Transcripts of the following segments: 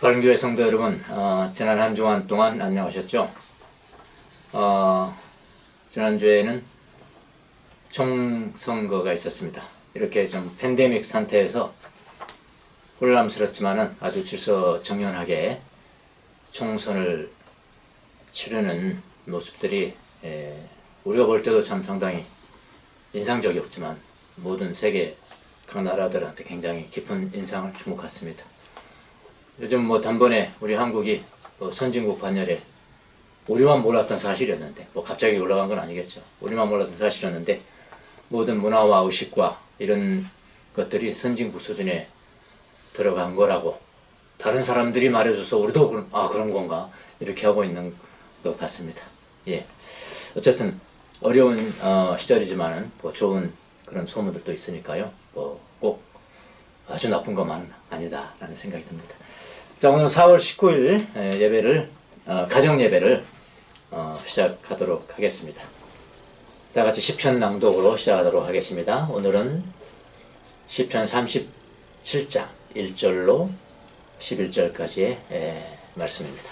바른교회 성도 여러분, 지난 한 주간 동안 안녕하셨죠? 지난주에는 총선거가 있었습니다. 이렇게 좀 팬데믹 상태에서 혼란스럽지만은 아주 질서정연하게 총선을 치르는 모습들이 우리가 볼 때도 참 상당히 인상적이었지만 모든 세계 각 나라들한테 굉장히 깊은 인상을 주목했습니다. 요즘 단번에 우리 한국이 선진국 반열에 우리만 몰랐던 사실이었는데 갑자기 올라간 건 아니겠죠. 우리만 몰랐던 사실이었는데 모든 문화와 의식과 이런 것들이 선진국 수준에 들어간 거라고 다른 사람들이 말해줘서 우리도 그런 건가 이렇게 하고 있는 것 같습니다. 예, 어쨌든 어려운 시절이지만은 좋은 그런 소문들도 있으니까요. 꼭 아주 나쁜 것만은 아니다라는 생각이 듭니다. 자, 오늘 4월 19일 예배를 가정 예배를 시작하도록 하겠습니다. 다 같이 시편 낭독으로 시작하도록 하겠습니다. 오늘은 시편 37장 1절로 11절까지의 말씀입니다.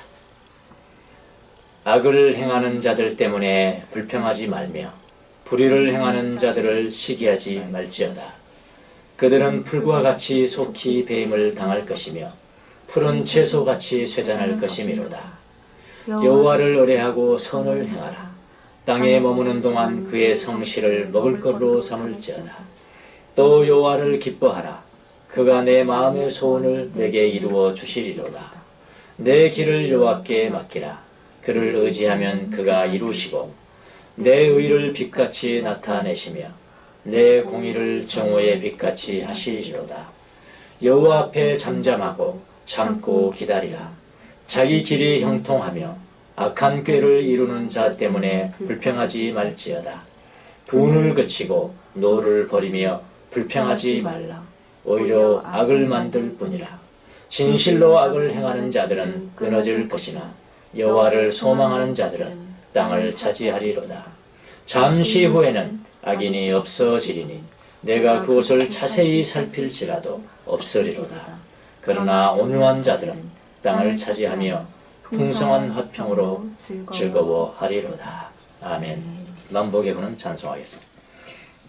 악을 행하는 자들 때문에 불평하지 말며 불의를 행하는 자들을 시기하지 말지어다. 그들은 풀과 같이 속히 배임을 당할 것이며 푸른 채소같이 쇠잔할 것이미로다. 여호와를 의뢰하고 선을 행하라. 땅에 머무는 동안 그의 성실을 먹을 것으로 삼을지어다. 또 여호와를 기뻐하라. 그가 내 마음의 소원을 내게 이루어 주시리로다. 내 길을 여호와께 맡기라. 그를 의지하면 그가 이루시고 내 의를 빛같이 나타내시며 내 공의를 정오의 빛같이 하시리로다. 여호와 앞에 잠잠하고 참고 기다리라. 자기 길이 형통하며 악한 꾀를 이루는 자 때문에 불평하지 말지어다. 분을 그치고 노를 버리며 불평하지 말라. 오히려 악을 만들 뿐이라. 진실로 악을 행하는 자들은 끊어질 것이나 여호와를 소망하는 자들은 땅을 차지하리로다. 잠시 후에는 악인이 없어지리니 내가 그곳을 자세히 살필지라도 없으리로다. 그러나 온유한 자들은 땅을 차지하며 풍성한 화평으로 즐거워하리로다. 아멘. 만복의 근원 찬송하겠습니다.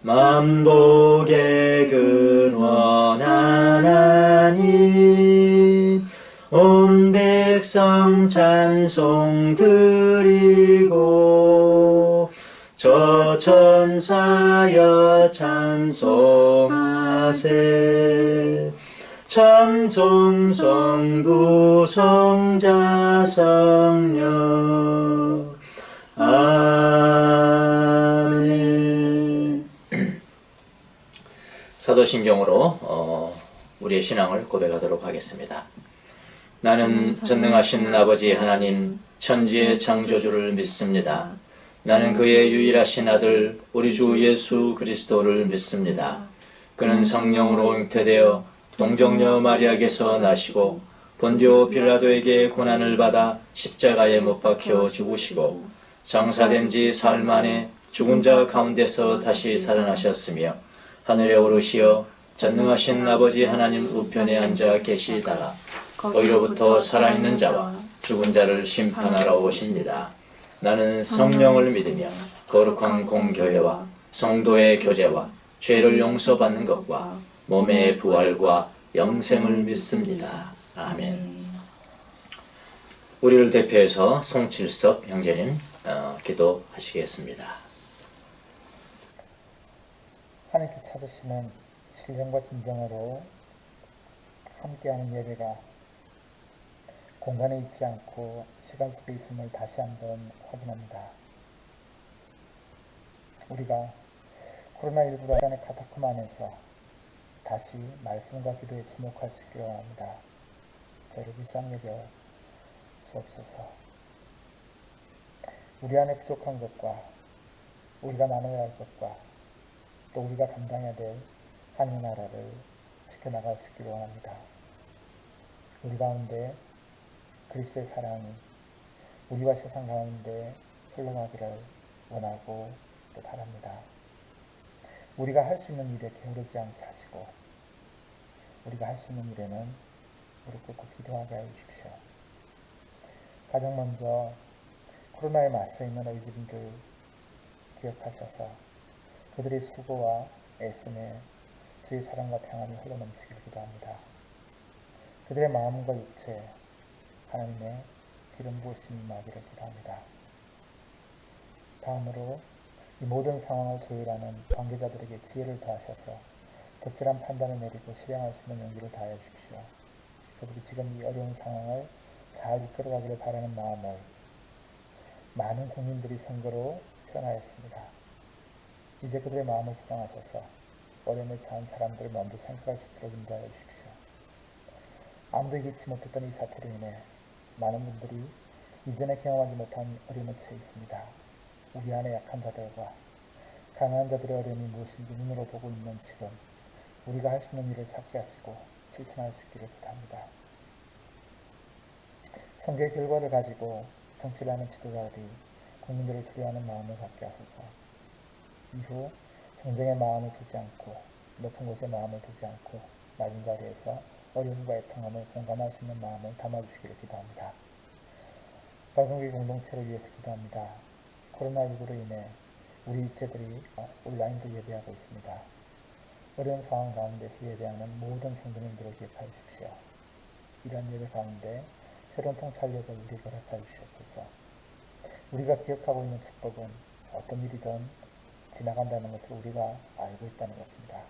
만복의 근원 하나님 온 백성 찬송 드리고 저 천사여 찬송하세. 찬송 성부 성자 성령 아멘. 사도신경으로 우리의 신앙을 고백하도록 하겠습니다. 나는 전능하신 아버지 하나님 천지의 창조주를 믿습니다. 나는 그의 유일하신 아들 우리 주 예수 그리스도를 믿습니다. 그는 성령으로 잉태되어 동정녀 마리아에게서 나시고 본디오 빌라도에게 고난을 받아 십자가에 못 박혀 죽으시고 장사된 지 사흘 만에 죽은 자 가운데서 다시 살아나셨으며 하늘에 오르시어 전능하신 아버지 하나님 우편에 앉아 계시다가 거기로부터 살아있는 자와 죽은 자를 심판하러 오십니다. 나는 성령을 믿으며 거룩한 공교회와 성도의 교제와 죄를 용서받는 것과 몸의 부활과 영생을 믿습니다. 아멘. 우리를 대표해서 송칠섭 형제님 기도하시겠습니다. 하나님께 찾으시는 신령과 진정으로 함께하는 예배가 공간에 있지 않고 시간 속에 있음을 다시 한번 확인합니다. 우리가 코로나19로 시간의 카타콤 안에서 다시 말씀과 기도에 주목할 수 있기를 원합니다. 저를 불쌍히 여겨 주옵소서. 우리 안에 부족한 것과 우리가 나눠야 할 것과 또 우리가 감당해야 될 하나님의 나라를 지켜나갈 수 있기를 원합니다. 우리 가운데 그리스도의 사랑이 우리와 세상 가운데 흘러가기를 원하고 또 바랍니다. 우리가 할 수 있는 일에 게으르지 않게 하시고 우리가 할 수 있는 일에는 무릎 꿇고 기도하게 하여 주십시오. 가장 먼저 코로나에 맞서 있는 의료진들 기억하셔서 그들의 수고와 애씀에 주의 사랑과 평안이 흘러넘치길 기도합니다. 그들의 마음과 육체 하나님의 기름 부으심이 임하기를 기도합니다. 다음으로 이 모든 상황을 조율하는 관계자들에게 지혜를 더하셔서 적절한 판단을 내리고 실행할 수 있는 용기를 다하여 주십시오. 그들이 지금 이 어려운 상황을 잘 이끌어가기를 바라는 마음을 많은 국민들이 선거로 표현하였습니다. 이제 그들의 마음을 주장하셔서 어려움에 처한 사람들을 먼저 생각할 수 있도록 인도하여 주십시오. 아무도 예기치 못했던 이 사태로 인해 많은 분들이 이전에 경험하지 못한 어려움에 처해 있습니다. 우리 안에 약한 자들과 강한 자들의 어려움이 무엇인지 눈으로 보고 있는 지금 우리가 할 수 있는 일을 찾게 하시고 실천할 수 있기를 기도합니다. 선거의 결과를 가지고 정치를 하는 지도자들이 국민들을 두려워하는 마음을 갖게 하소서. 이후 정쟁의 마음을 두지 않고 높은 곳에 마음을 두지 않고 낮은 자리에서 어려움과 애통함을 공감할 수 있는 마음을 담아주시기를 기도합니다. 발광교회 공동체를 위해서 기도합니다. 코로나19로 인해 우리 이체들이 온라인으로 예배하고 있습니다. 어려운 상황 가운데서 예배하는 모든 성도님들을 기억하여 주십시오. 이러한 예배 가운데 새로운 통찰력을 우리에게 허락하여 주시옵소서. 우리가 기억하고 있는 축복은 어떤 일이든 지나간다는 것을 우리가 알고 있다는 것입니다.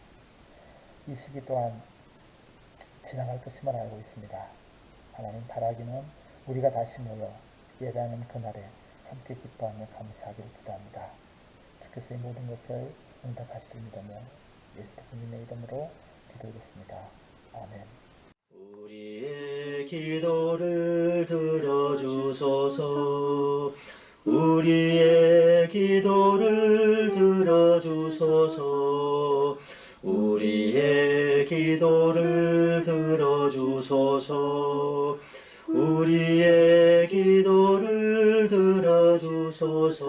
이 시기 또한 지나갈 것임을 알고 있습니다. 하나님 바라기는 우리가 다시 모여 예배하는 그날에 함께 기뻐하며 감사하기를 기도합니다. 주께서 이 모든 것을 응답하실 믿으며 예수 그리스도의 이름으로 기도드렸습니다. 아멘. 우리의 기도를 들어주소서. 우리의 기도를 들어주소서. 우리의 기도를 들어주소서. 우리의 기도를 들어주소서.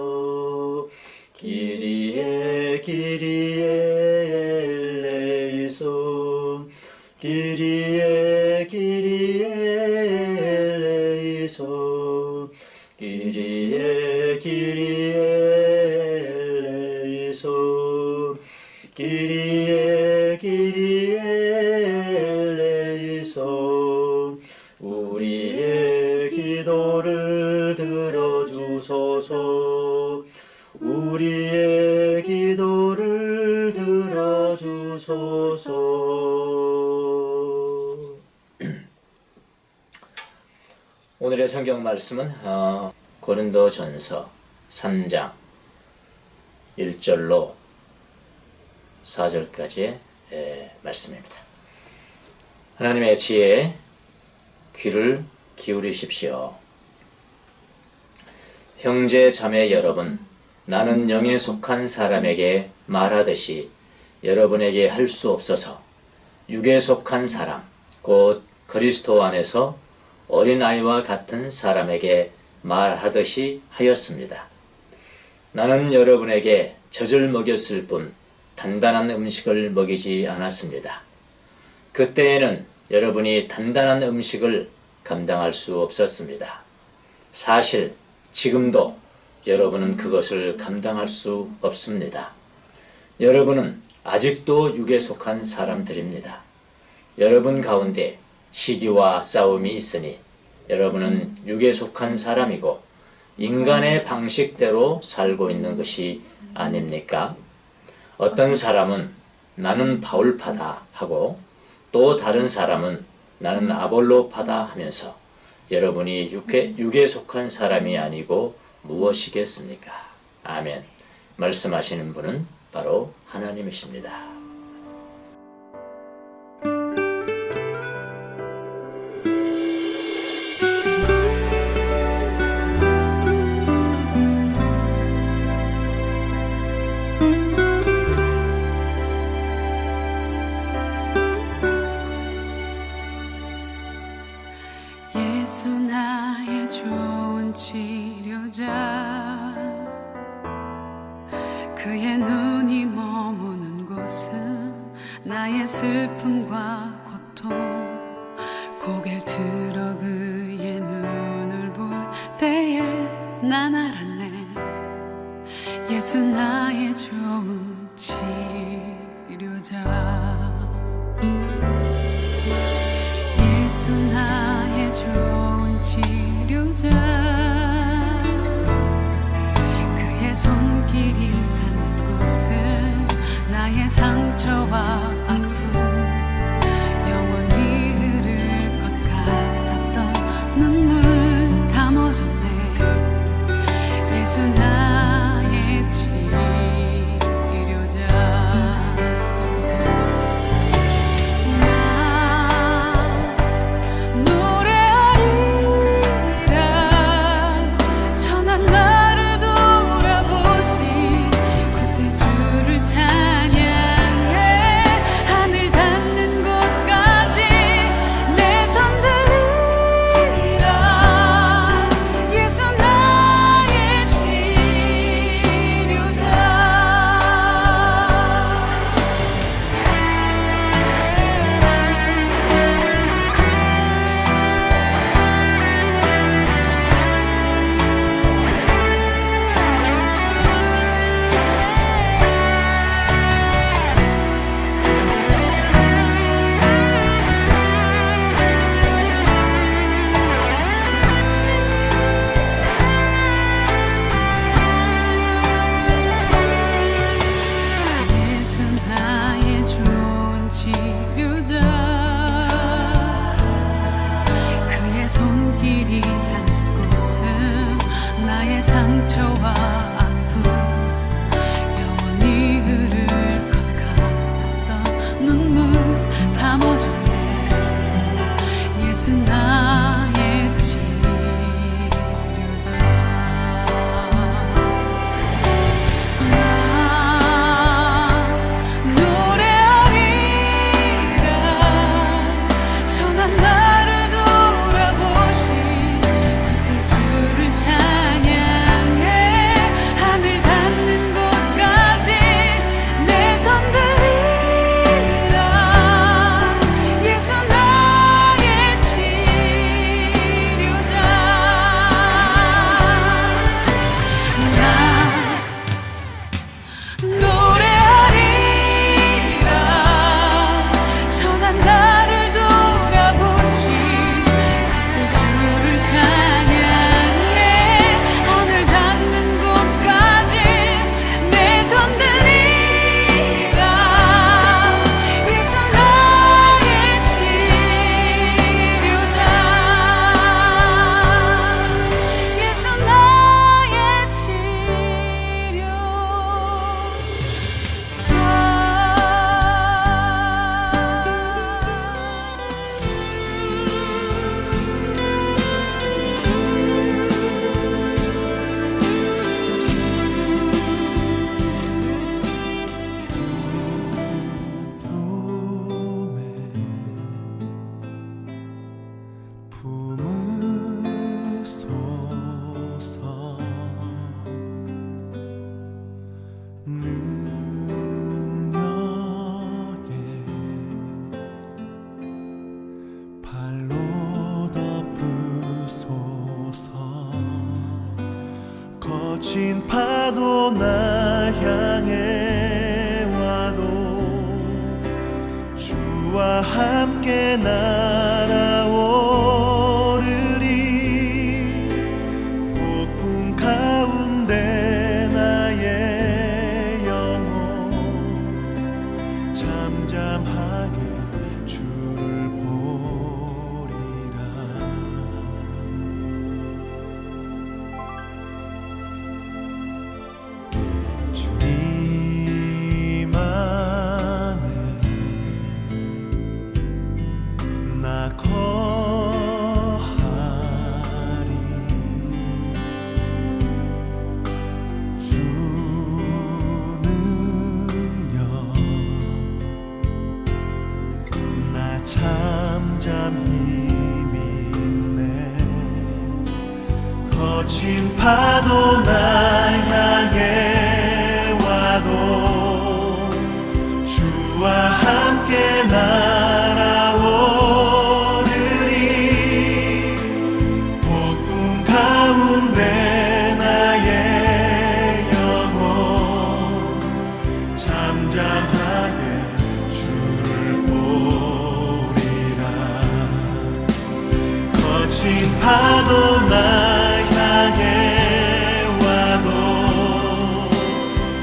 기리에 기리에 엘레이손. 기리에 기리에 엘레이손. 기리에 기리에 엘레이손. 기리에 기리에 엘레이손. 우리의 기도를 들어주소서. 우리의 기도를 들어주소서. 오늘의 성경 말씀은 고린도전서 3장 1절로 4절까지의 말씀입니다. 하나님의 지혜에 귀를 기울이십시오. 형제 자매 여러분, 나는 영에 속한 사람에게 말하듯이 여러분에게 할 수 없어서 육에 속한 사람, 곧 그리스도 안에서 어린아이와 같은 사람에게 말하듯이 하였습니다. 나는 여러분에게 젖을 먹였을 뿐 단단한 음식을 먹이지 않았습니다. 그때에는 여러분이 단단한 음식을 감당할 수 없었습니다. 사실 지금도 여러분은 그것을 감당할 수 없습니다. 여러분은 아직도 육에 속한 사람들입니다. 여러분 가운데 시기와 싸움이 있으니 여러분은 육에 속한 사람이고 인간의 방식대로 살고 있는 것이 아닙니까? 어떤 사람은 나는 바울파다 하고 또 다른 사람은 나는 아볼로파다 하면서 여러분이 육에 속한 사람이 아니고 무엇이겠습니까? 아멘. 말씀하시는 분은 바로 하나님이십니다. 예수 나의 좋은 치료자, 그의 눈이 머무는 곳은 나의 슬픔과 고통, 고개를 예수 나의 좋은 치료자 예수 나의 좋은 치료자 그의 손길이 닿는 곳은 나의 상처와 아픔 영원히 흐를 것 같았던 눈물 다 멎었네 예수 나의 치료자 나 노래하리라 천한 나를 돌아보신 구세주를 찬양해 하늘 닿는 곳까지 내 손 들리라 예수 나의 치료자 예수 나의 좋은 치료자 그의 손길이 닿는 곳은 나의 상처와 아픔 영원히 흐를 것 같았던 눈물 다 멎었네 예수 나의 치료자 나 노래하리라 천한 나를 돌아보신 구세주를 찬양해 하늘 닿는 곳까지 내 손 들리라 예수 나의 치료자 나 노래하리라 천한 나를 돌아보신 구세주를 찬양해 하늘 닿는 곳까지 내 손 들리라 예수 나의 치료자 예수 나의 품으소서 능력에 발로 덮으소서 거친 파도 날 향해 와도 주와 함께 날아오르리 폭풍 가운데 나의 영혼 잠잠하게 주를 보리라 주님 안에 나 거하리 주 능력 나 잠잠 힘있네 거친 파도 날 향해 와도 주와 함께 날아오르리 폭풍 가운데 나의 영혼 파도 날 향해 와도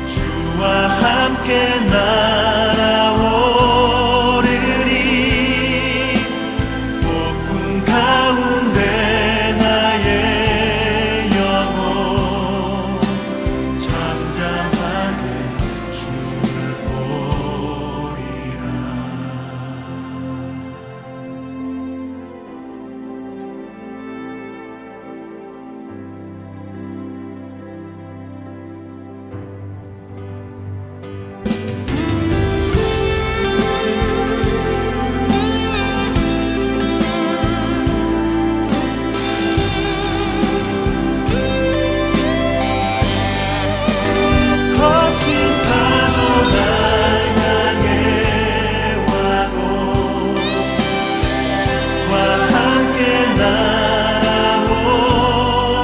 주와 함께 날아오르리. 폭풍 가운데 나의 영혼 잠잠하게 주를 보리라. 거친 파도 날 향해 와도 주와 함께 날아오르리. 폭풍 가운데 나의 영혼 잠잠하게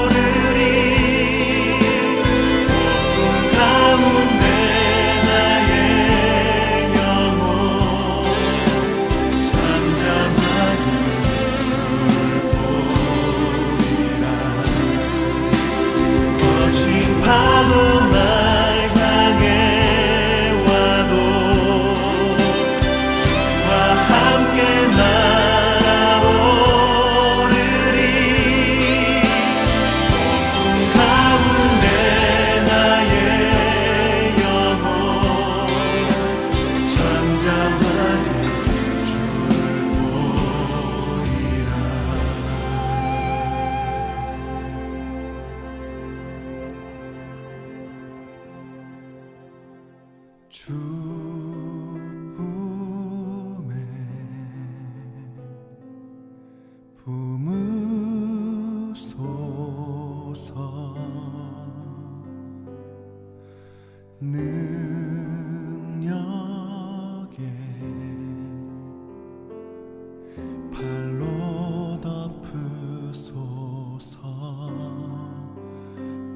주를 보리라. 거친 파도 날 향해 와도 주와 함께 날아오르리. 폭풍 가운데 나의 영혼 잠잠하게 주를 보리라. 주품에 품으소서. 능력에 발로 덮으소서.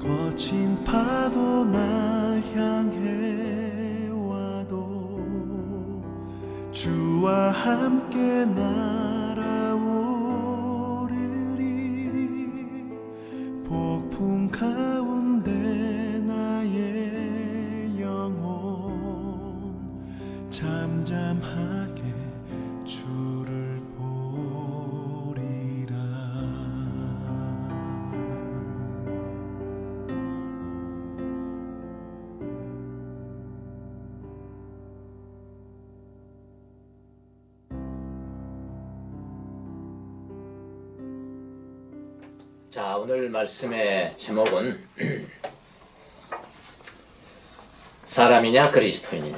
거친 파도 날 향해 와도 주와 함께 날아오르리. 폭풍 가운데 나의 영혼 잠잠하게 주를 보리라. 자, 오늘 말씀의 제목은 사람이냐 그리스도인이냐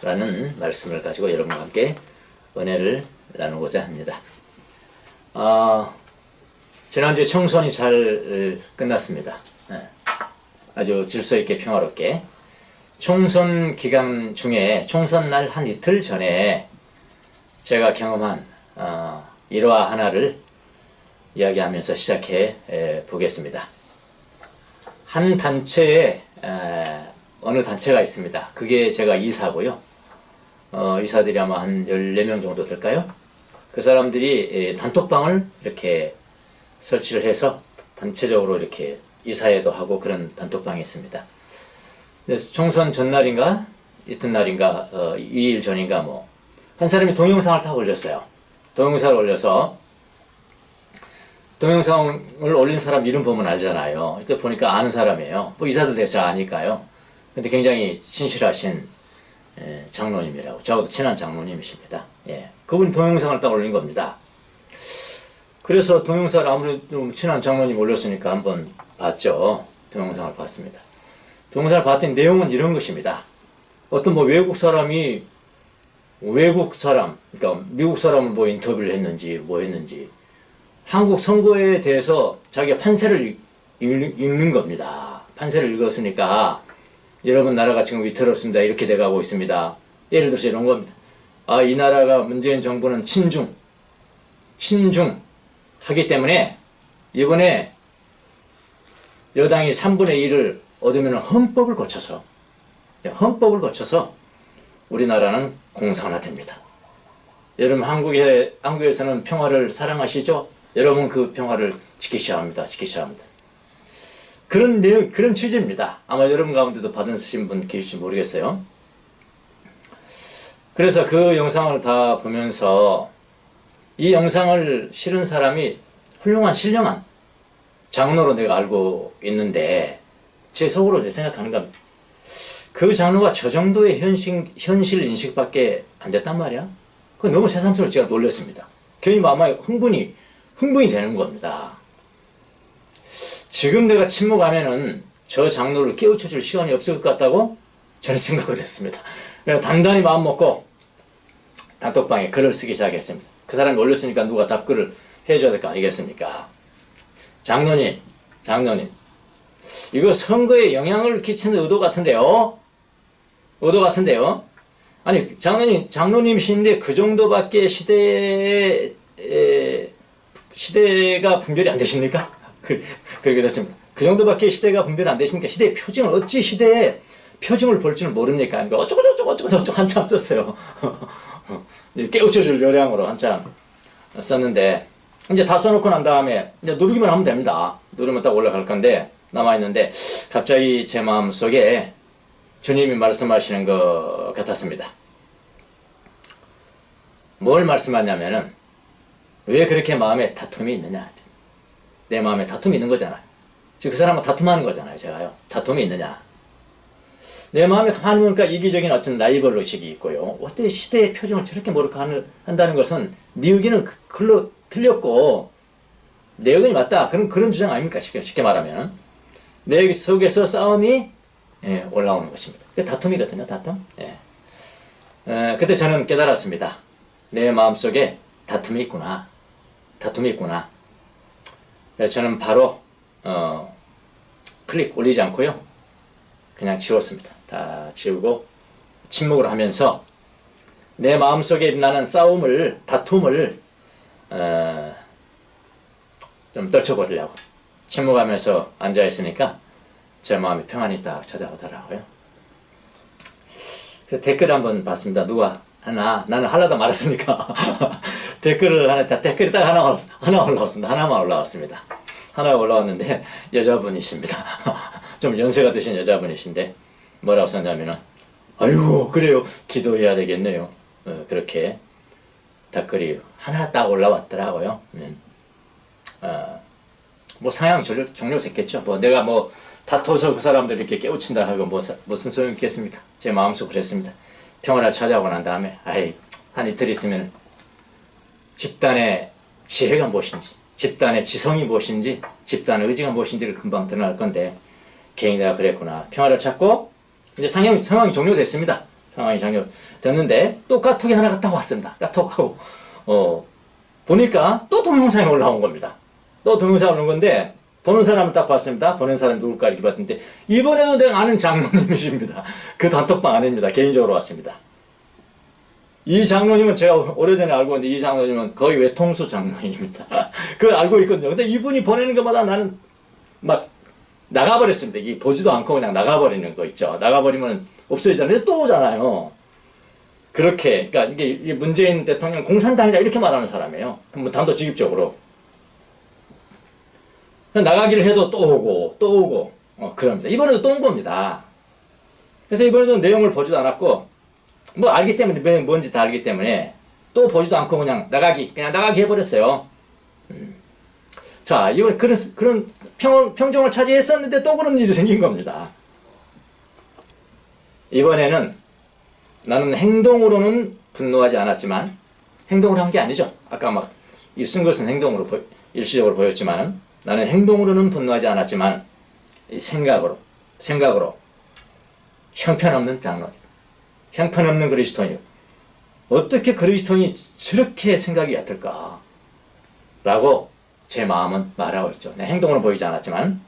라는 말씀을 가지고 여러분과 함께 은혜를 나누고자 합니다. 지난주 청소년이 잘 끝났습니다. 아주 질서 있게 평화롭게. 총선 기간 중에 총선날 한 이틀 전에 제가 경험한 일화 하나를 이야기하면서 시작해 보겠습니다. 한 단체에 어느 단체가 있습니다. 그게 제가 이사고요. 이사들이 아마 한 14명 정도 될까요? 그 사람들이 단톡방을 이렇게 설치를 해서 단체적으로 이렇게 이사회도 하고 그런 단톡방이 있습니다. 그래서 총선 전날인가 이튿날인가 2일 전인가 뭐 한 사람이 동영상을 딱 올렸어요. 동영상을 올려서 동영상을 올린 사람 이름 보면 알잖아요. 이때 보니까 아는 사람이에요. 뭐 이사들 대체 아니까요. 근데 굉장히 친실하신 장로님이라고, 저하고도 친한 장로님이십니다. 예, 그분이 동영상을 딱 올린 겁니다. 그래서 동영상을 아무래도 친한 장로님 올렸으니까 한번 봤죠. 동영상을 봤습니다. 동영상을 봤더니 내용은 이런 것입니다. 어떤 뭐 외국 사람이 그러니까 미국 사람을 뭐 인터뷰를 했는지 뭐 했는지 한국 선거에 대해서 자기가 판세를 읽는 겁니다. 판세를 읽었으니까 여러분 나라가 지금 위태롭습니다. 이렇게 돼가고 있습니다. 예를 들어서 이런 겁니다. 이 나라가 문재인 정부는 친중 하기 때문에 이번에 여당이 3분의 1을 얻으면 헌법을 거쳐서 우리나라는 공산화됩니다. 여러분 한국에서는 평화를 사랑하시죠? 여러분 그 평화를 지키셔야 합니다. 지키셔야 합니다. 그런 내용, 그런 취지입니다. 아마 여러분 가운데도 받으신 분 계실지 모르겠어요. 그래서 그 영상을 다 보면서 이 영상을 실은 사람이 훌륭한 신령한 장로로 내가 알고 있는데 제 속으로 이제 생각하는 겁니다. 그 장로가 저 정도의 현실 인식밖에 안 됐단 말이야. 그 너무 새삼스러워 제가 놀랐습니다. 괜히 아마 흥분이 되는 겁니다. 지금 내가 침묵하면은 저 장로를 깨우쳐줄 시간이 없을 것 같다고 저는 생각을 했습니다. 그래서 단단히 마음 먹고 단톡방에 글을 쓰기 시작했습니다. 그 사람이 올렸으니까 누가 답글을 해줘야 될 거 아니겠습니까? 장로님, 이거 선거에 영향을 끼치는 의도 같은데요? 아니, 장로님이신데 그 정도밖에 시대가 분별이 안 되십니까? 그렇게 됐습니다. 그 정도밖에 시대가 분별이 안 되시니까 시대의 표징을 어찌 시대의 표징을 볼 줄은 모릅니까? 그러니까 어쩌고 한참 썼어요. 깨우쳐줄 요량으로 한참 썼는데 이제 다 써놓고 난 다음에 이제 누르기만 하면 됩니다. 누르면 딱 올라갈 건데 남아있는데 갑자기 제 마음속에 주님이 말씀하시는 것 같았습니다. 뭘 말씀하냐면은 왜 그렇게 마음에 다툼이 있느냐. 내 마음에 다툼이 있는 거잖아요. 지금 그 사람은 다툼하는 거잖아요. 제가요. 다툼이 있느냐. 내 마음에 가만히 보니까 이기적인 어떤 라이벌 의식이 있고요. 어떻게 시대의 표정을 저렇게 한다는 것은 네 의견은 글로 틀렸고 내 의견이 맞다. 그런 주장 아닙니까? 쉽게 말하면. 내 속에서 싸움이 올라오는 것입니다. 다툼이거든요. 다툼. 그때 저는 깨달았습니다. 내 마음속에 다툼이 있구나. 그래서 저는 바로 클릭 올리지 않고요. 그냥 지웠습니다. 다 지우고 침묵을 하면서 내 마음속에 일어나는 다툼을 좀 떨쳐버리려고 침묵하면서 앉아있으니까 제 마음이 평안이 딱 찾아오더라고요. 그래서 댓글 한번 봤습니다. 누가 나는 하려다 말았으니까 댓글이 딱 하나 올라왔습니다. 하나만 올라왔습니다. 하나 올라왔는데 여자분이십니다. 좀 연세가 드신 여자분이신데 뭐라고 썼냐면은 아유 그래요 기도해야 되겠네요. 그렇게 댓글이 하나 딱 올라왔더라고요. 뭐 상향 종료됐겠죠. 뭐 내가 뭐 다퉈서 그 사람들 이렇게 깨우친다 하고 무슨 소용이 있겠습니까? 제 마음속 그랬습니다. 평화를 찾아오고 난 다음에 한 이틀 있으면 집단의 지혜가 무엇인지, 집단의 지성이 무엇인지, 집단의 의지가 무엇인지를 금방 드러날 건데 괜히 내가 그랬구나. 평화를 찾고 이제 상황이 종료됐습니다. 상황이 종료됐는데 또 카톡이 하나가 딱 왔습니다. 카톡하고 보니까 또 동영상이 올라온 겁니다. 또 동영상이 올라온 건데 보는 사람을 딱 봤습니다. 보는 사람이 누굴까 이렇게 봤는데 이번에도 내가 아는 장로님이십니다. 그 단톡방 안입니다. 개인적으로 왔습니다. 이 장로님은 제가 오래전에 알고 있는데 이 장로님은 거의 외통수 장로님입니다. 그걸 알고 있거든요. 근데 이분이 보내는 것마다 나는 막 나가버렸습니다. 이게 보지도 않고 그냥 나가버리는 거 있죠. 나가버리면 없어지잖아요. 또 오잖아요. 그렇게 그러니까 이게 문재인 대통령 공산당이다 이렇게 말하는 사람이에요. 뭐 단도직입적으로. 나가기를 해도 또 오고 그럽니다. 이번에도 또 온 겁니다. 그래서 이번에도 내용을 보지도 않았고 뭐 알기 때문에 뭔지 다 알기 때문에 또 보지도 않고 그냥 나가기 해버렸어요. 자, 이번 그런 평정을 차지했었는데 또 그런 일이 생긴 겁니다. 이번에는 나는 행동으로는 분노하지 않았지만 행동을 한 게 아니죠. 아까 막 쓴 것은 행동으로 일시적으로 보였지만 나는 행동으로는 분노하지 않았지만 이 생각으로 형편없는 장로님, 형편없는 그리스도인, 어떻게 그리스도인이 저렇게 생각이 얕을까? 라고 제 마음은 말하고 있죠. 행동으로 보이지 않았지만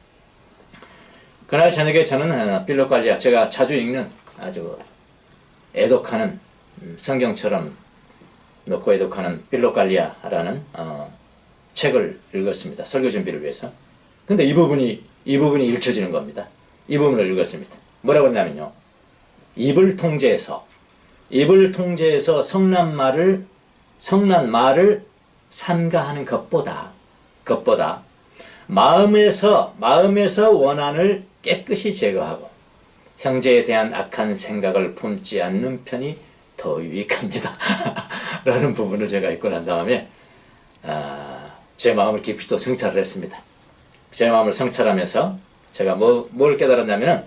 그날 저녁에 저는 빌롯갈리아 제가 자주 읽는 아주 애독하는 성경처럼 놓고 애독하는 빌롯갈리아라는 책을 읽었습니다. 설교 준비를 위해서. 근데 이 부분이 읽혀지는 겁니다. 이 부분을 읽었습니다. 뭐라고 했냐면요. 입을 통제해서 성난 말을 삼가하는 것보다 것보다 마음에서 원한을 깨끗이 제거하고 형제에 대한 악한 생각을 품지 않는 편이 더 유익합니다. 라는 부분을 제가 읽고 난 다음에 제 마음을 깊이 또 성찰을 했습니다. 제 마음을 성찰하면서 제가 뭘 깨달았냐면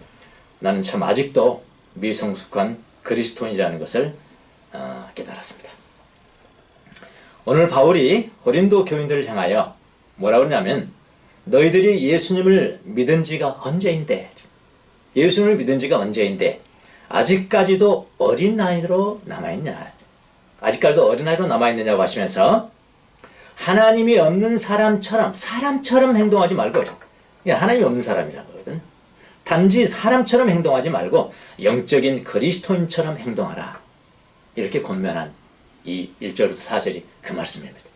나는 참 아직도 미성숙한 그리스도인이라는 것을 깨달았습니다. 오늘 바울이 고린도 교인들을 향하여 뭐라고 하냐면 너희들이 예수님을 믿은 지가 언제인데 아직까지도 어린아이로 남아있냐, 아직까지도 어린아이로 남아있느냐고 하시면서 하나님이 없는 사람처럼 행동하지 말고, 하나님이 없는 사람이라는 거거든. 단지 사람처럼 행동하지 말고 영적인 그리스도인처럼 행동하라. 이렇게 권면한 이 1절부터 4절이 그 말씀입니다.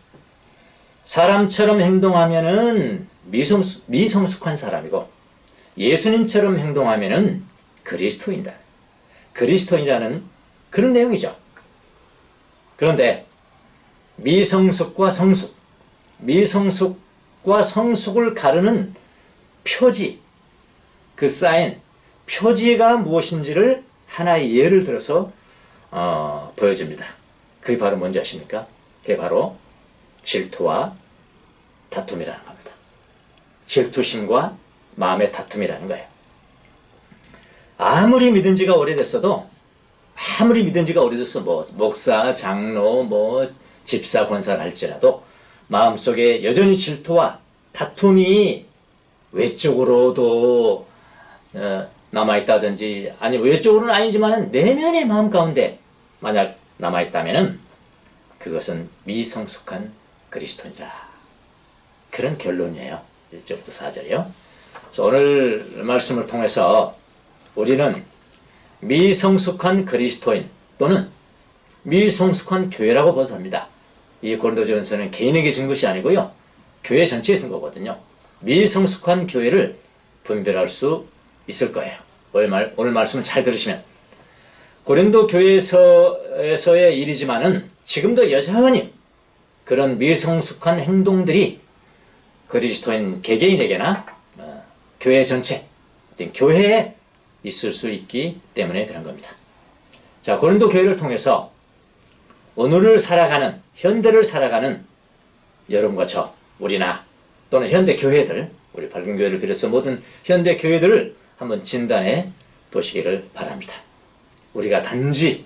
사람처럼 행동하면은 미성숙한 사람이고 예수님처럼 행동하면은 그리스도인이라는 그런 내용이죠. 그런데 미성숙과 성숙을 가르는 표지, 그 사인, 표지가 무엇인지를 하나의 예를 들어서 보여줍니다. 그게 바로 뭔지 아십니까? 그게 바로 질투와 다툼이라는 겁니다. 질투심과 마음의 다툼이라는 거예요. 아무리 믿은 지가 오래됐어도 목사, 장로, 집사, 권사를 할지라도 마음속에 여전히 질투와 다툼이 외적으로도 남아있다든지, 아니 외적으로는 아니지만 내면의 마음 가운데 만약 남아있다면 그것은 미성숙한 그리스도인이라. 그런 결론이에요. 1절부터 4절이요. 그래서 오늘 말씀을 통해서 우리는 미성숙한 그리스도인 또는 미성숙한 교회라고 벗어납니다. 이 고린도전서는 개인에게 준 것이 아니고요, 교회 전체에 쓴 거거든요. 미성숙한 교회를 분별할 수 있을 거예요. 오늘 말씀을 잘 들으시면. 고린도 교회에서의 일이지만은 지금도 여전히 그런 미성숙한 행동들이 그리스도인 개개인에게나 교회 전체, 교회에 있을 수 있기 때문에 그런 겁니다. 자, 고린도 교회를 통해서 오늘을 살아가는, 현대를 살아가는 여러분과 저, 우리나 또는 현대 교회들, 우리 밝은 교회를 비롯해서 모든 현대 교회들을 한번 진단해 보시기를 바랍니다. 우리가 단지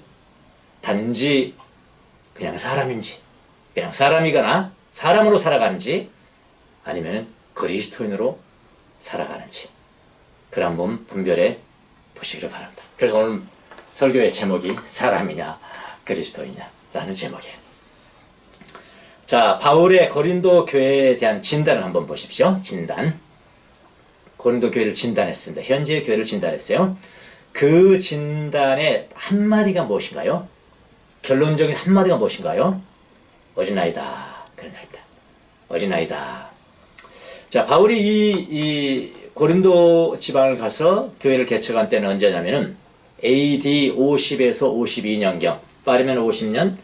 그냥 사람인지, 그냥 사람이거나 사람으로 살아가는지, 아니면 그리스도인으로 살아가는지, 그걸 한번 분별해 보시기를 바랍니다. 그래서 오늘 설교의 제목이 사람이냐 그리스도이냐 라는 제목이에요. 자, 바울의 고린도 교회에 대한 진단을 한번 보십시오. 진단. 고린도 교회를 진단했습니다. 현재의 교회를 진단했어요. 그 진단의 한마디가 무엇인가요? 결론적인 한마디가 무엇인가요? 어린아이다. 그런 말입니다. 어린아이다. 자, 바울이 이 고린도 지방을 가서 교회를 개척한 때는 언제냐면은 AD 50에서 52년경, 빠르면 50년,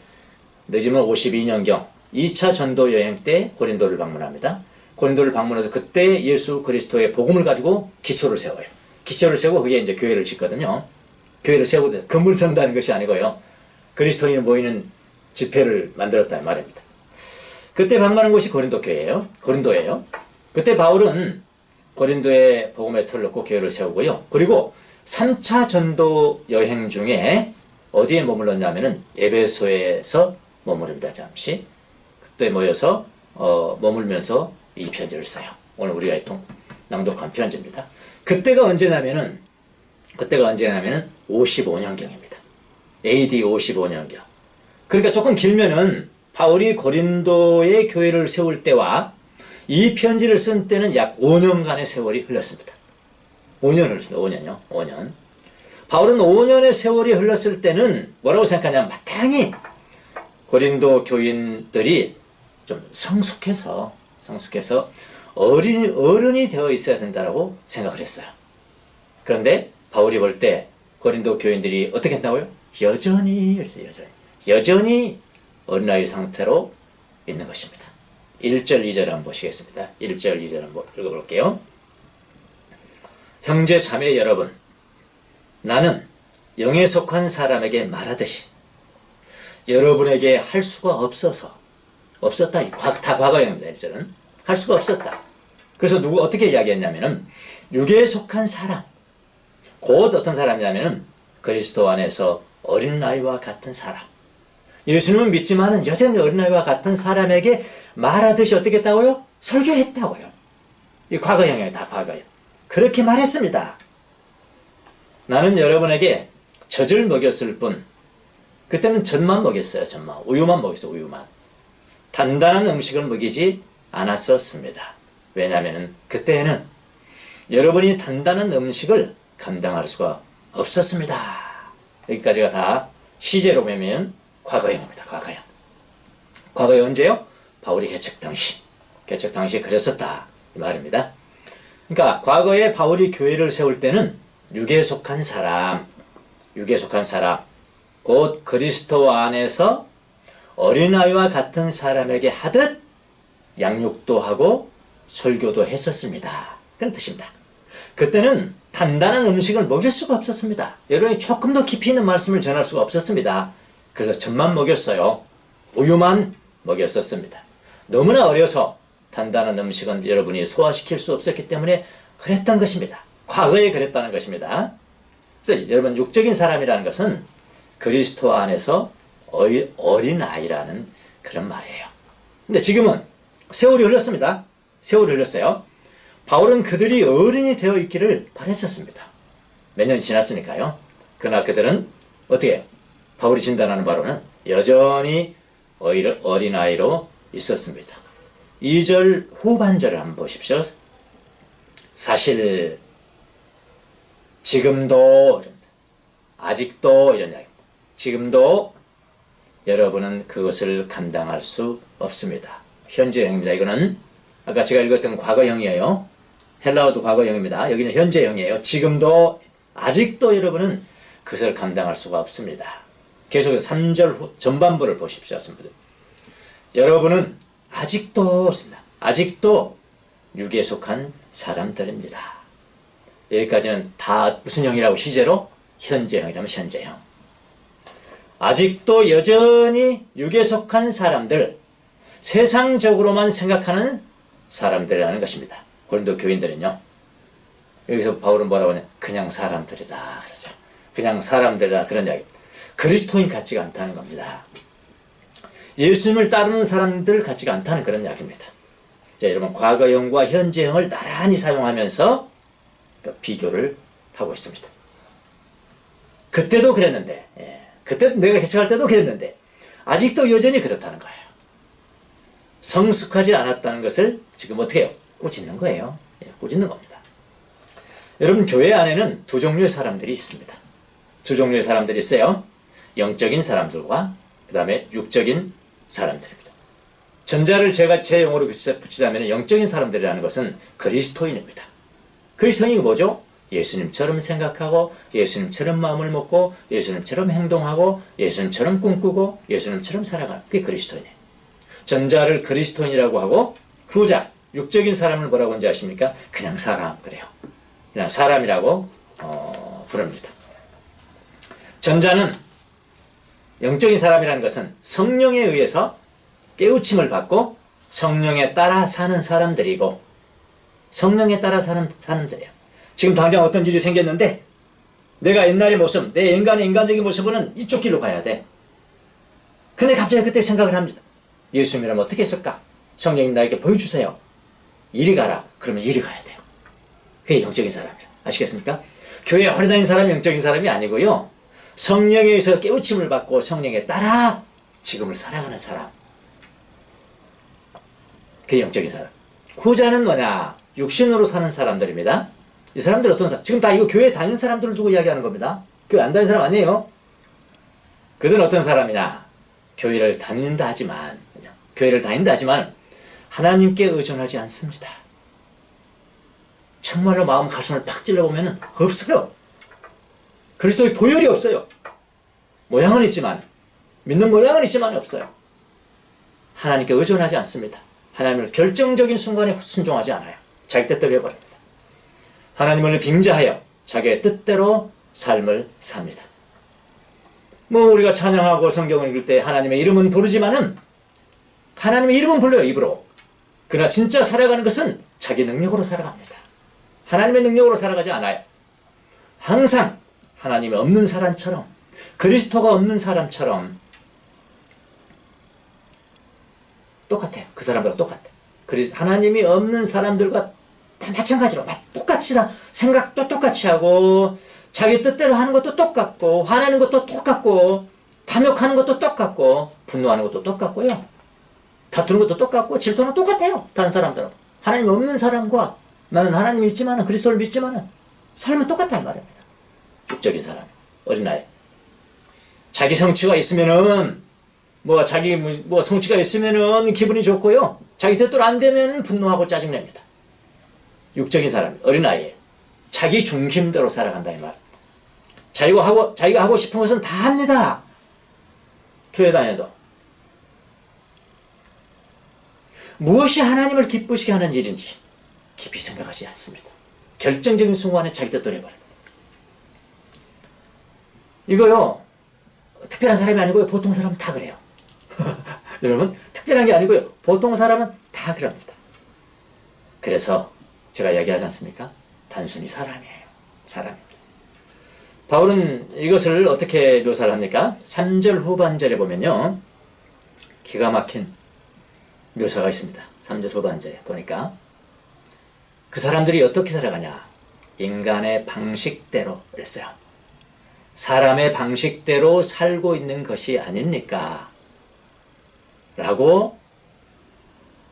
늦으면 52년경 2차 전도 여행 때 고린도를 방문합니다. 고린도를 방문해서 그때 예수 그리스도의 복음을 가지고 기초를 세워요. 기초를 세우고 그게 이제 교회를 짓거든요. 교회를 세우고 건물 선다는 것이 아니고요, 그리스도인이 모이는 집회를 만들었다는 말입니다. 그때 방문한 곳이 고린도예요. 그때 바울은 고린도에 복음의 틀을 놓고 교회를 세우고요. 그리고 3차 전도 여행 중에 어디에 머물렀냐면은 에베소에서 머무릅니다. 잠시. 그때 모여서 머물면서 이 편지를 써요. 오늘 우리가 낭독한 편지입니다. 그때가 언제냐면은 55년경입니다. AD 55년경. 그러니까 조금 길면은 바울이 고린도의 교회를 세울 때와 이 편지를 쓴 때는 약 5년간의 세월이 흘렀습니다. 5년을 흘렀습니다. 5년요. 5년. 바울은 5년의 세월이 흘렀을 때는 뭐라고 생각하냐면 마땅히 고린도 교인들이 좀 성숙해서 어른이 되어 있어야 된다고 생각을 했어요. 그런데 바울이 볼 때 고린도 교인들이 어떻게 했다고요? 여전히 어린아이 상태로 있는 것입니다. 1절 2절 한번 보시겠습니다. 1절 2절 한번 읽어볼게요. 형제 자매 여러분, 나는 영에 속한 사람에게 말하듯이 여러분에게 할 수가 없었다. 다 과거형입니다. 1절은 할 수가 없었다. 그래서 어떻게 이야기했냐면은 육에 속한 사람, 곧 어떤 사람이냐면은 그리스도 안에서 어린아이와 같은 사람, 예수님은 믿지만은 여전히 어린아이와 같은 사람에게 말하듯이 어떻게 했다고요? 설교했다고요. 이 과거형이에요. 다 과거형. 그렇게 말했습니다. 나는 여러분에게 젖을 먹였을 뿐, 그때는 젖만 먹였어요. 젖만. 우유만 먹였어요. 우유만. 단단한 음식을 먹이지 않았었습니다. 왜냐하면 그때에는 여러분이 단단한 음식을 감당할 수가 없었습니다. 여기까지가 다 시제로 보면 과거형입니다. 과거형. 과거에 언제요? 바울이 개척 당시에 그랬었다. 이 말입니다. 그러니까 과거에 바울이 교회를 세울 때는 육에 속한 사람, 곧 그리스도 안에서 어린아이와 같은 사람에게 하듯 양육도 하고 설교도 했었습니다. 그런 뜻입니다. 그때는 단단한 음식을 먹일 수가 없었습니다. 여러분이 조금 더 깊이 있는 말씀을 전할 수가 없었습니다. 그래서 젖만 먹였어요. 우유만 먹였었습니다. 너무나 어려서 단단한 음식은 여러분이 소화시킬 수 없었기 때문에 그랬던 것입니다. 과거에 그랬다는 것입니다. 그래서 여러분, 육적인 사람이라는 것은 그리스도 안에서 어린아이라는 그런 말이에요. 근데 지금은 세월이 흘렀습니다. 세월이 흘렀어요. 바울은 그들이 어른이 되어 있기를 바랬었습니다. 몇 년이 지났으니까요. 그러나 그들은 어떻게 해요? 바울이 진단하는 바로는 여전히 어린아이로 있었습니다. 2절 후반절을 한번 보십시오. 사실 지금도, 아직도 이런 이야기입니다. 지금도 여러분은 그것을 감당할 수 없습니다. 현재형입니다. 이거는 아까 제가 읽었던 과거형이에요. 헬라어도 과거형입니다. 여기는 현재형이에요. 지금도, 아직도 여러분은 그것을 감당할 수가 없습니다. 계속해서 3절 전반부를 보십시오. 여러분은 아직도 육에 속한 사람들입니다. 여기까지는 다 무슨 형이라고? 시제로 현재형이라면 현재형. 아직도 여전히 육에 속한 사람들, 세상적으로만 생각하는 사람들이라는 것입니다. 고린도 교인들은요, 여기서 바울은 뭐라고 하냐? 그냥 사람들이다 그랬어요. 그냥 사람들이다, 그런 이야기. 그리스도인 같지가 않다는 겁니다. 예수님을 따르는 사람들 같지가 않다는 그런 이야기입니다. 자, 여러분, 과거형과 현재형을 나란히 사용하면서 비교를 하고 있습니다. 그때도 그랬는데, 그때도 내가 개척할 때도 그랬는데 아직도 여전히 그렇다는 거예요. 성숙하지 않았다는 것을 지금 어떻게 해요? 꾸짖는 거예요. 꾸짖는 겁니다. 여러분, 교회 안에는 두 종류의 사람들이 있습니다. 두 종류의 사람들이 있어요. 영적인 사람들과 그 다음에 육적인 사람들입니다. 전자를 제가 제 용어로 붙이자면 영적인 사람들이라는 것은 그리스도인입니다. 그리스도인이 뭐죠? 예수님처럼 생각하고 예수님처럼 마음을 먹고 예수님처럼 행동하고 예수님처럼 꿈꾸고 예수님처럼 살아가는 그게 그리스도인이에요. 전자를 그리스도인이라고 하고 후자, 육적인 사람을 뭐라고 하는지 아십니까? 그냥 사람, 그래요. 그냥 사람이라고 부릅니다. 전자는, 영적인 사람이라는 것은 성령에 의해서 깨우침을 받고 성령에 따라 사는 사람들이고, 성령에 따라 사는 사람들이에요. 지금 당장 어떤 일이 생겼는데 내가 옛날의 모습, 내 인간적인 모습은 이쪽 길로 가야 돼. 근데 갑자기 그때 생각을 합니다. 예수님이라면 어떻게 했을까? 성령님 나에게 보여주세요. 이리 가라. 그러면 이리 가야 돼요. 그게 영적인 사람이에요. 아시겠습니까? 교회에 오래 다니는 사람이 영적인 사람이 아니고요, 성령에 의해서 깨우침을 받고 성령에 따라 지금을 살아가는 사람, 그게 영적인 사람. 후자는 뭐냐? 육신으로 사는 사람들입니다. 이 사람들 어떤 사람? 지금 다 이거 교회 다니는 사람들을 두고 이야기하는 겁니다. 교회 안 다니는 사람 아니에요. 그들은 어떤 사람이냐? 교회를 다닌다 하지만 하나님께 의존하지 않습니다. 정말로 마음 가슴을 팍 찔러보면 없어요. 그리스도의 보혈이 없어요. 모양은 있지만, 믿는 모양은 있지만 없어요. 하나님께 의존하지 않습니다. 하나님을 결정적인 순간에 순종하지 않아요. 자기 뜻대로 해버립니다. 하나님을 빙자하여 자기의 뜻대로 삶을 삽니다. 뭐 우리가 찬양하고 성경을 읽을 때 하나님의 이름은 부르지만은 하나님의 이름은 불러요, 입으로. 그러나 진짜 살아가는 것은 자기 능력으로 살아갑니다. 하나님의 능력으로 살아가지 않아요. 항상 하나님이 없는 사람처럼, 그리스도가 없는 사람처럼 똑같아요. 그 사람들과 똑같아요. 하나님이 없는 사람들과 다 마찬가지로 똑같이 다 생각도 똑같이 하고 자기 뜻대로 하는 것도 똑같고 화내는 것도 똑같고 탐욕하는 것도 똑같고 분노하는 것도 똑같고요. 다투는 것도 똑같고 질투는 똑같아요. 다른 사람들은. 하나님 없는 사람과 나는 하나님 믿지만은 그리스도를 믿지만은 삶은 똑같다는 말입니다. 육적인 사람, 어린아이. 자기 성취가 있으면은 자기 성취가 있으면은 기분이 좋고요. 자기 뜻대로 안 되면은 분노하고 짜증냅니다. 육적인 사람, 어린아이예요. 자기 중심대로 살아간다 이 말. 자기가 하고 싶은 것은 다 합니다. 교회 다녀도. 무엇이 하나님을 기쁘시게 하는 일인지 깊이 생각하지 않습니다. 결정적인 순간에 자기 뜻대로 해버립니다. 이거요, 특별한 사람이 아니고요, 보통 사람은 다 그래요. 여러분, 특별한 게 아니고요, 보통 사람은 다 그럽니다. 그래서 제가 이야기하지 않습니까? 단순히 사람이에요. 사람입니다. 바울은 이것을 어떻게 묘사를 합니까? 3절 후반절에 보면요, 기가 막힌 묘사가 있습니다. 3절 후반절에 보니까 그 사람들이 어떻게 살아가냐? 인간의 방식대로 그랬어요. 사람의 방식대로 살고 있는 것이 아닙니까? 라고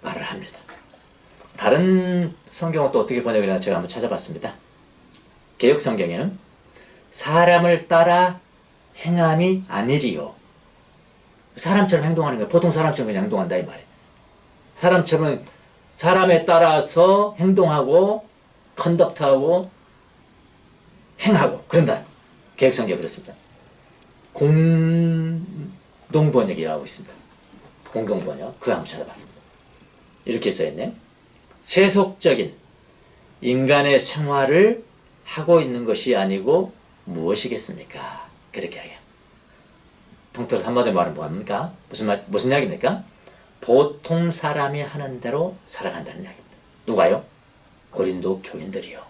말을 합니다. 다른 성경은 또 어떻게 번역을 하나 제가 한번 찾아봤습니다. 개역 성경에는 사람을 따라 행함이 아니리요. 사람처럼 행동하는 거예요. 보통 사람처럼 그냥 행동한다 이 말이에요. 사람처럼 사람에 따라서 행동하고 컨덕트하고 행하고 그런다. 개역 성경이 그렇습니다. 공동번역이라고 있습니다. 공동번역. 그거 한번 찾아봤습니다. 이렇게 써있네. 세속적인 인간의 생활을 하고 있는 것이 아니고 무엇이겠습니까? 그렇게 하게. 통틀어서 한마디로 말하면 뭐합니까? 무슨 이야기입니까? 보통 사람이 하는 대로 살아간다는 이야기입니다. 누가요? 고린도 교인들이요.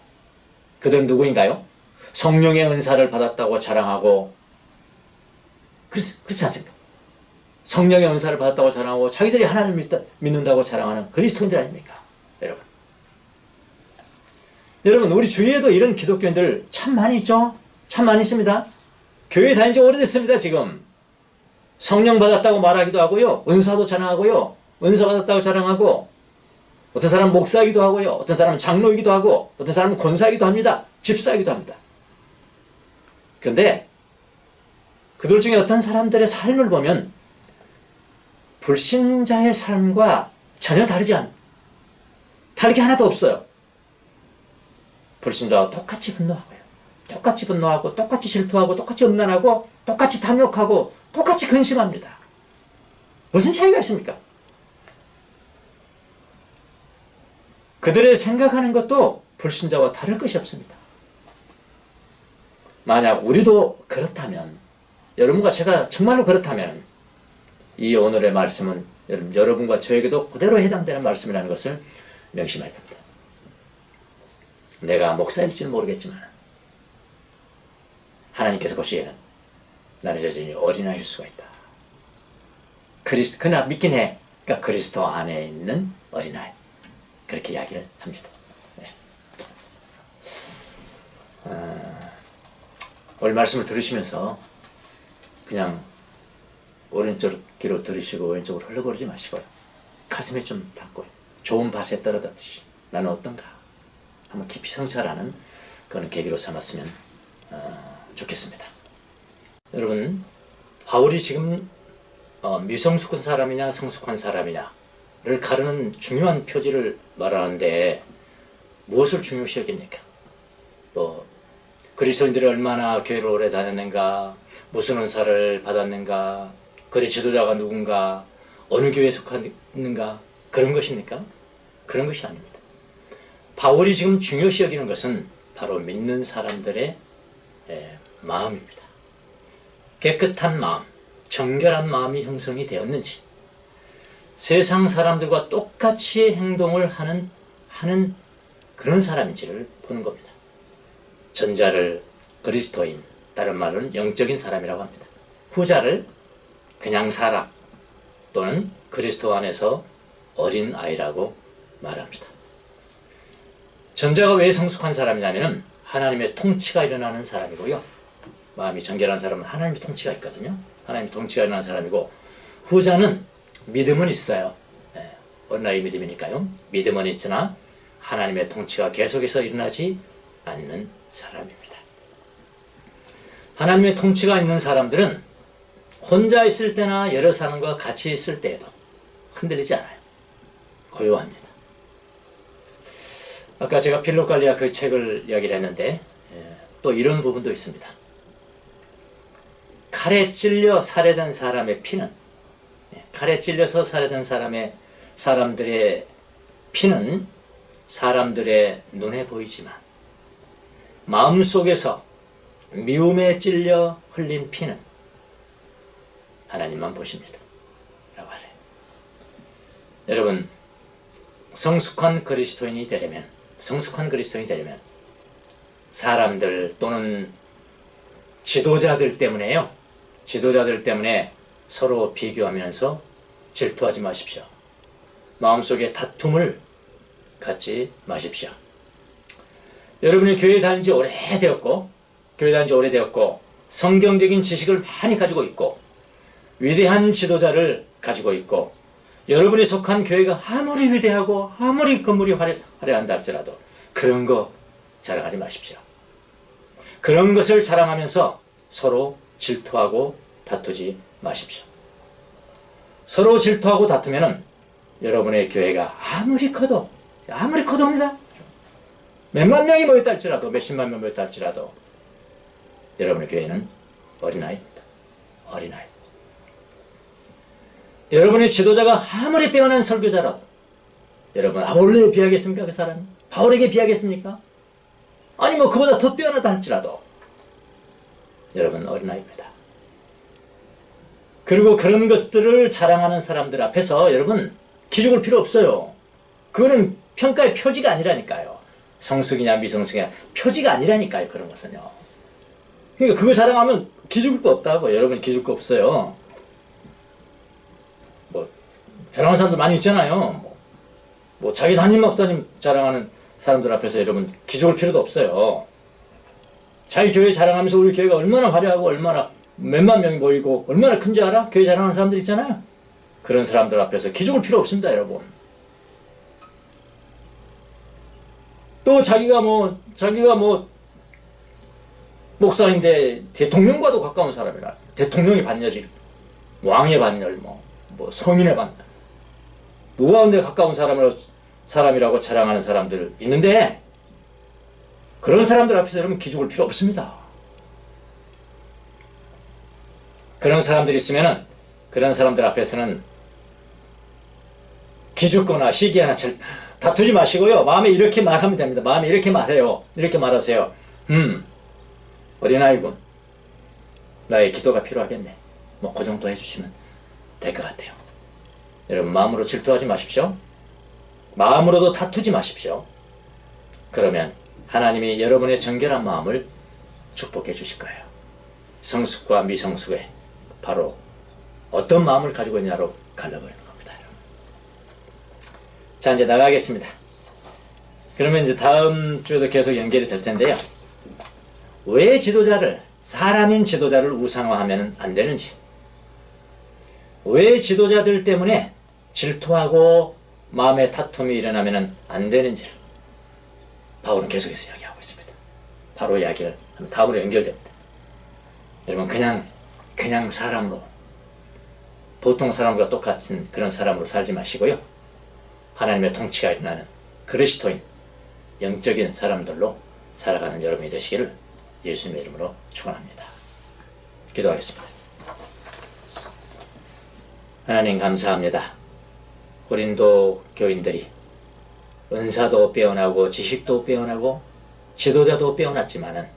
그들은 누구인가요? 성령의 은사를 받았다고 자랑하고, 그렇지 않습니까? 성령의 은사를 받았다고 자랑하고 자기들이 하나님을 믿는다고 자랑하는 그리스도인들 아닙니까? 여러분, 우리 주위에도 이런 기독교인들 참 많이 있죠? 참 많이 있습니다. 교회 다닌 지 오래됐습니다. 지금 성령 받았다고 말하기도 하고요, 은사도 자랑하고요, 은사 받았다고 자랑하고, 어떤 사람은 목사이기도 하고요, 어떤 사람은 장로이기도 하고, 어떤 사람은 권사이기도 합니다. 집사이기도 합니다. 그런데 그들 중에 어떤 사람들의 삶을 보면 불신자의 삶과 전혀 다를 게 하나도 없어요. 불신자와 똑같이 분노하고요, 똑같이 분노하고, 똑같이 질투하고, 똑같이 음란하고, 똑같이 탐욕하고, 똑같이 근심합니다. 무슨 차이가 있습니까? 그들의 생각하는 것도 불신자와 다를 것이 없습니다. 만약 우리도 그렇다면, 여러분과 제가 정말로 그렇다면 이 오늘의 말씀은 여러분과 저에게도 그대로 해당되는 말씀이라는 것을 명심해야 됩니다. 내가 목사일지는 모르겠지만 하나님께서 보시기에는 나는 여전히 어린아이일 수가 있다. 그러나 믿긴 해. 그러니까 그리스도 안에 있는 어린아이. 그렇게 이야기를 합니다. 네. 오늘 말씀을 들으시면서 그냥 오른쪽 귀로 들으시고 왼쪽으로 흘러버리지 마시고요, 가슴에 좀 닿고 좋은 밭에 떨어졌듯이 나는 어떤가 한번 깊이 성찰하는 그런 계기로 삼았으면 좋겠습니다. 여러분, 바울이 지금 미성숙한 사람이냐 성숙한 사람이냐를 가르는 중요한 표지를 말하는데 무엇을 중요시 여깁니까? 그리스도인들이 얼마나 교회를 오래 다녔는가, 무슨 은사를 받았는가, 그의 지도자가 누군가, 어느 교회에 속했는가, 그런 것입니까? 그런 것이 아닙니다. 바울이 지금 중요시 여기는 것은 바로 믿는 사람들의 마음입니다. 깨끗한 마음, 정결한 마음이 형성이 되었는지, 세상 사람들과 똑같이 행동을 하는 그런 사람인지를 보는 겁니다. 전자를 그리스도인, 다른 말로는 영적인 사람이라고 합니다. 후자를 그냥 사람 또는 그리스도 안에서 어린 아이라고 말합니다. 전자가 왜 성숙한 사람이냐면 하나님의 통치가 일어나는 사람이고요. 마음이 정결한 사람은 하나님의 통치가 있거든요. 하나님의 통치가 일어나는 사람이고, 후자는 믿음은 있어요. 어린아이 믿음이니까요. 믿음은 있으나 하나님의 통치가 계속해서 일어나지 않는 사람입니다. 하나님의 통치가 있는 사람들은 혼자 있을 때나 여러 사람과 같이 있을 때에도 흔들리지 않아요. 고요합니다. 아까 제가 필로갈리아 그 책을 이야기를 했는데 또 이런 부분도 있습니다. 칼에 찔려 살해된 사람의 피는, 칼에 찔려서 살해된 사람들의 피는 사람들의 눈에 보이지만 마음속에서 미움에 찔려 흘린 피는 하나님만 보십니다. 라고 하래요. 여러분, 성숙한 그리스도인이 되려면 사람들 또는 지도자들 때문에 서로 비교하면서 질투하지 마십시오. 마음속에 다툼을 갖지 마십시오. 여러분이 교회 다닌 지 오래되었고 성경적인 지식을 많이 가지고 있고 위대한 지도자를 가지고 있고, 여러분이 속한 교회가 아무리 위대하고 아무리 건물이 화려한다 할지라도 그런 거 자랑하지 마십시오. 그런 것을 자랑하면서 서로 질투하고 다투지 마십시오. 서로 질투하고 다투면은 여러분의 교회가 아무리 커도입니다. 몇만 명이 모였다 할지라도, 몇십만 명 모였다 할지라도 여러분의 교회는 어린아이입니다. 어린아이. 여러분의 지도자가 아무리 빼어난 설교자라도 여러분 바울에 비하겠습니까? 그 사람이? 바울에게 비하겠습니까? 아니 그보다 더 빼어나다 할지라도 여러분 어린아이입니다. 그리고 그런 것들을 자랑하는 사람들 앞에서 여러분 기죽을 필요 없어요. 그거는 평가의 표지가 아니라니까요. 성숙이냐 미성숙이냐 표지가 아니라니까요. 그런 것은요. 그러니까 그거 자랑하면 기죽을 거 없다고. 여러분 기죽을 거 없어요. 자랑하는 사람들 많이 있잖아요. 자기 담임 목사님 자랑하는 사람들 앞에서 여러분 기죽을 필요도 없어요. 자기 교회 자랑하면서 우리 교회가 얼마나 화려하고 얼마나 몇만 명이 모이고 얼마나 큰지 알아? 교회 자랑하는 사람들 있잖아요. 그런 사람들 앞에서 기죽을 필요 없습니다, 여러분. 또 자기가 목사인데 대통령과도 가까운 사람이라, 대통령의 반열이, 왕의 반열, 성인의 반열, 노아운데 가까운 사람이라고 자랑하는 사람들 있는데, 그런 사람들 앞에서 여러분 기죽을 필요 없습니다. 그런 사람들이 있으면은 그런 사람들 앞에서는 기죽거나 시기하나 다투지 마시고요. 마음에 이렇게 말하면 됩니다. 마음에 이렇게 말해요. 이렇게 말하세요. 어린아이군. 나의 기도가 필요하겠네. 그 정도 해주시면 될 것 같아요. 여러분 마음으로 질투하지 마십시오. 마음으로도 다투지 마십시오. 그러면 하나님이 여러분의 정결한 마음을 축복해 주실 거예요. 성숙과 미성숙의 바로 어떤 마음을 가지고 있냐로 갈라버리는 겁니다. 여러분. 자, 이제 나가겠습니다. 그러면 이제 다음 주에도 계속 연결이 될 텐데요. 왜 사람인 지도자를 우상화하면 안 되는지, 왜 지도자들 때문에 질투하고 마음의 다툼이 일어나면 안 되는지를 바울은 계속해서 이야기하고 있습니다. 바로 이야기를 하면 다음으로 연결됩니다. 여러분 그냥 사람으로, 보통 사람과 똑같은 그런 사람으로 살지 마시고요. 하나님의 통치가 일어나는 그리스도인, 영적인 사람들로 살아가는 여러분이 되시기를 예수님의 이름으로 축원합니다. 기도하겠습니다. 하나님 감사합니다. 고린도 교인들이 은사도 빼어나고 지식도 빼어나고 지도자도 빼어났지만은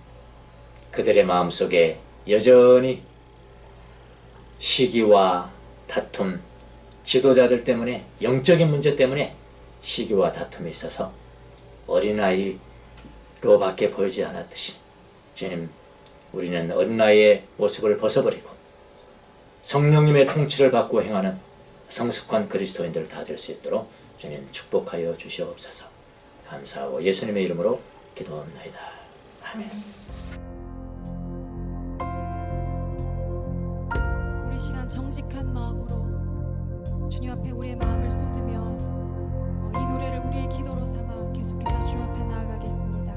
그들의 마음속에 여전히 시기와 다툼, 지도자들 때문에, 영적인 문제 때문에 시기와 다툼이 있어서 어린아이로밖에 보이지 않았듯이 주님, 우리는 어린아이의 모습을 벗어버리고 성령님의 통치를 받고 행하는 성숙한 그리스도인들 다 될 수 있도록 주님 축복하여 주시옵소서. 감사하고 예수님의 이름으로 기도합나이다. 아멘. 우리 시간 정직한 마음으로 주님 앞에 우리의 마음을 쏟으며 이 노래를 우리의 기도로 삼아 계속해서 주님 앞에 나아가겠습니다.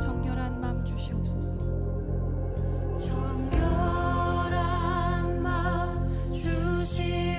정결한 마음 주시옵소서. 정결한 마음 주시옵소서.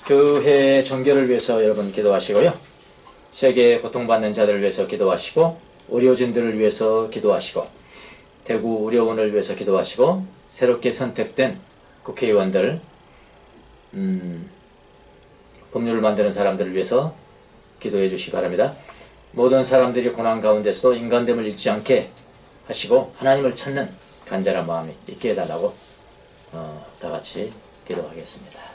교회 정결을 위해서 여러분 기도하시고요. 세계 고통받는 자들을 위해서 기도하시고, 의료진들을 위해서 기도하시고, 대구 의료원을 위해서 기도하시고, 새롭게 선택된 국회의원들, 법률을 만드는 사람들을 위해서 기도해 주시기 바랍니다. 모든 사람들이 고난 가운데서도 인간됨을 잊지 않게 하시고 하나님을 찾는 간절한 마음이 있게 해달라고 다 같이 기도하겠습니다.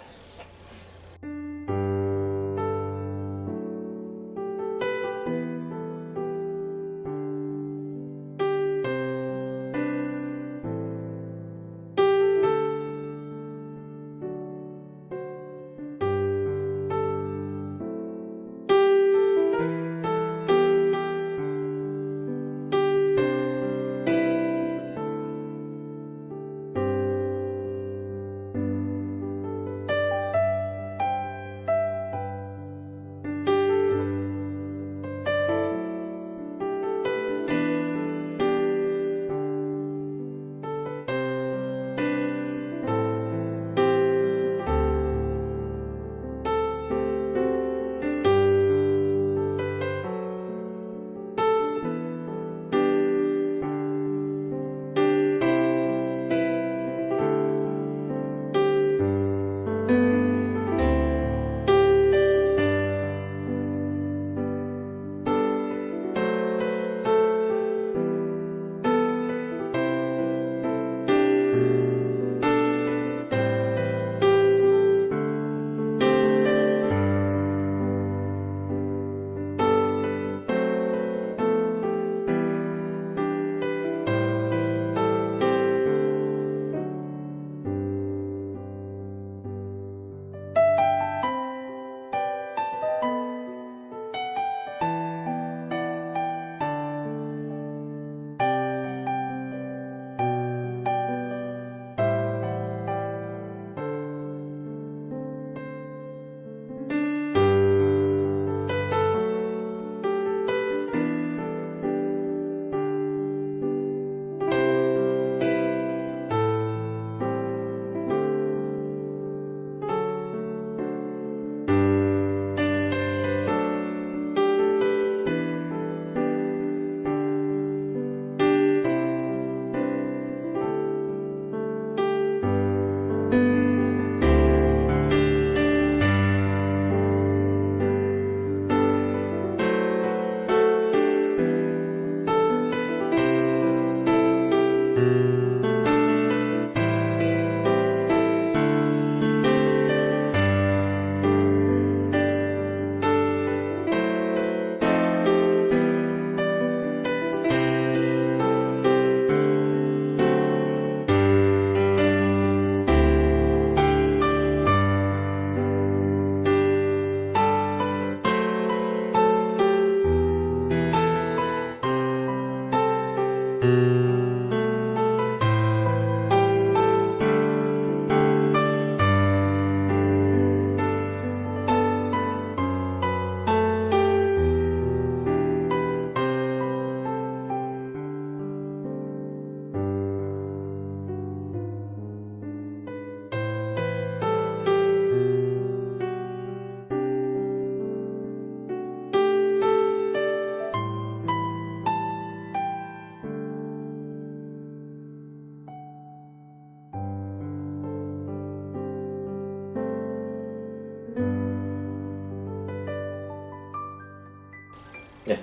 네,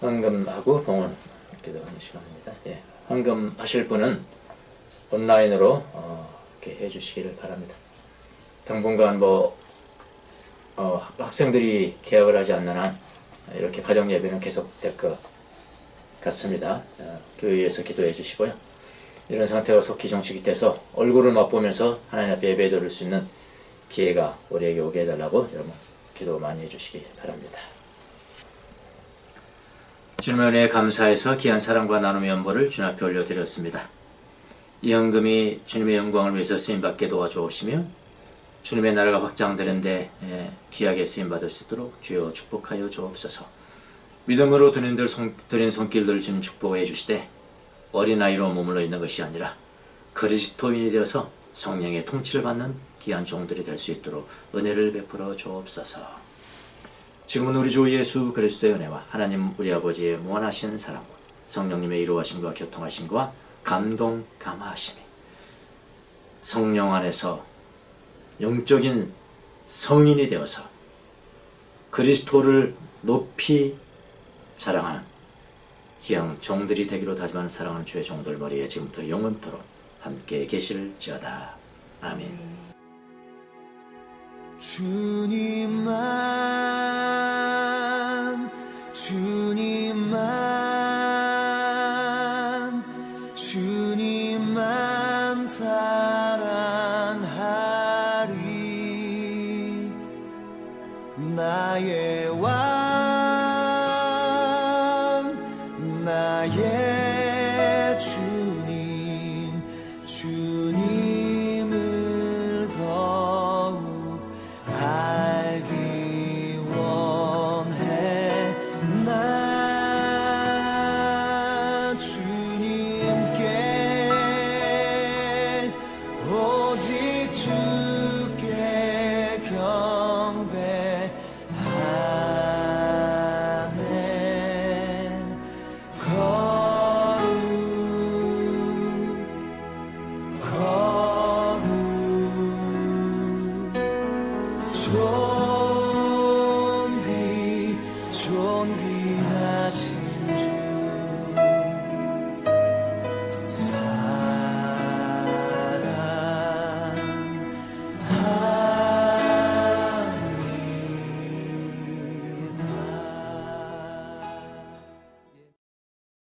헌금하고 봉헌 기도하는 시간입니다. 예, 헌금하실 분은 온라인으로 이렇게 해주시기를 바랍니다. 당분간 학생들이 개학을 하지 않는 한 이렇게 가정 예배는 계속될 것 같습니다. 교회에서 기도해 주시고요. 이런 상태가 속히 정식이 돼서 얼굴을 맛보면서 하나님 앞에 예배 드릴 수 있는 기회가 우리에게 오게 해달라고 여러분 기도 많이 해주시기 바랍니다. 주님의 은혜에 감사해서 귀한 사랑과 나눔의 연보를 주님 앞에 올려드렸습니다. 이 헌금이 주님의 영광을 위해서 쓰임받게 도와주옵시며 주님의 나라가 확장되는데 귀하게 쓰임받을 수 있도록 주여 축복하여 주옵소서. 믿음으로 드린 손길들을 주님 축복해 주시되 어린아이로 머물러 있는 것이 아니라 그리스도인이 되어서 성령의 통치를 받는 귀한 종들이 될 수 있도록 은혜를 베풀어 주옵소서. 지금은 우리 주 예수 그리스도의 은혜와 하나님 우리 아버지의 무한하신 사랑과 성령님의 이루하심과 교통하심과 감동 감화하심이 성령 안에서 영적인 성인이 되어서 그리스도를 높이 자랑하는 귀한 종들이 되기로 다짐하는 사랑하는 주의 종들 머리에 지금부터 영원토록 함께 계실지어다. 아멘. 주님만 사랑하리 나의 왕